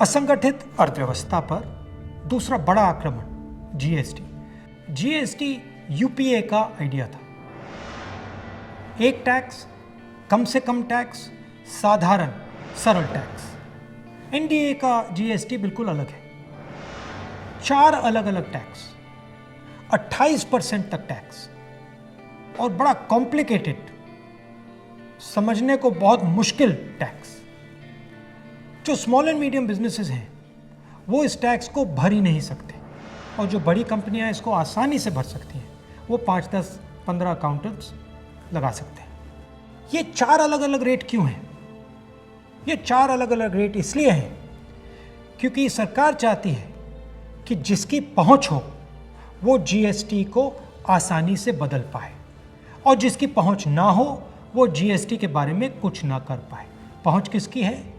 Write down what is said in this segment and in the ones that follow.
असंगठित अर्थव्यवस्था पर दूसरा बड़ा आक्रमण जीएसटी। जीएसटी यूपीए का आइडिया था। एक टैक्स, कम से कम टैक्स, साधारण सरल टैक्स। एनडीए का जीएसटी बिल्कुल अलग है। 4 अलग अलग टैक्स, 28% तक टैक्स और बड़ा कॉम्प्लिकेटेड, समझने को बहुत मुश्किल टैक्स। जो स्मॉल एंड मीडियम बिजनेसेस हैं वो इस टैक्स को भर ही नहीं सकते और जो बड़ी कंपनियां इसको आसानी से भर सकती हैं वो 5, 10, 15 अकाउंटेंट्स लगा सकते हैं। ये 4 अलग अलग रेट क्यों हैं? ये 4 अलग अलग रेट इसलिए हैं क्योंकि सरकार चाहती है कि जिसकी पहुंच हो वो जीएसटी को आसानी से बदल पाए और जिसकी पहुंच ना हो वो जीएसटी के बारे में कुछ ना कर पाए। पहुंच किसकी है?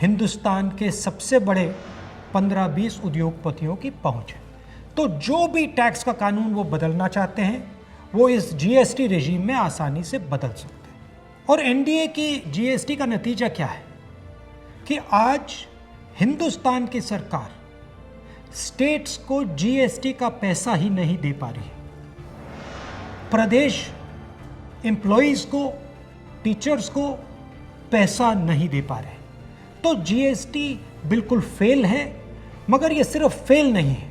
हिंदुस्तान के सबसे बड़े 15-20 उद्योगपतियों की पहुंच है। तो जो भी टैक्स का कानून वो बदलना चाहते हैं वो इस जीएसटी रेजीम में आसानी से बदल सकते हैं। और एनडीए की जीएसटी का नतीजा क्या है कि आज हिंदुस्तान की सरकार स्टेट्स को जीएसटी का पैसा ही नहीं दे पा रही है। प्रदेश एम्प्लॉइज को, टीचर्स को पैसा नहीं दे पा रहे। तो जीएसटी बिल्कुल फेल है, मगर ये सिर्फ फेल नहीं है,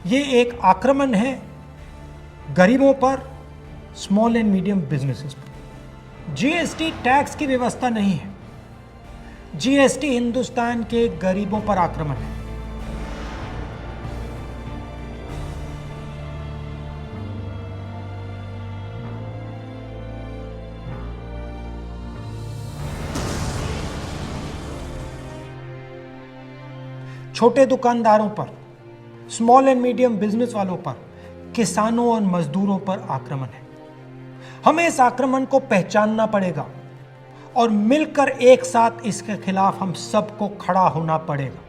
ये एक आक्रमण है गरीबों पर, स्मॉल एंड मीडियम बिजनेसेस पर। जीएसटी टैक्स की व्यवस्था नहीं है, जीएसटी हिंदुस्तान के गरीबों पर आक्रमण है। छोटे दुकानदारों पर, स्मॉल एंड मीडियम बिजनेस वालों पर, किसानों और मजदूरों पर आक्रमण है। हमें इस आक्रमण को पहचानना पड़ेगा और मिलकर एक साथ इसके खिलाफ हम सबको खड़ा होना पड़ेगा।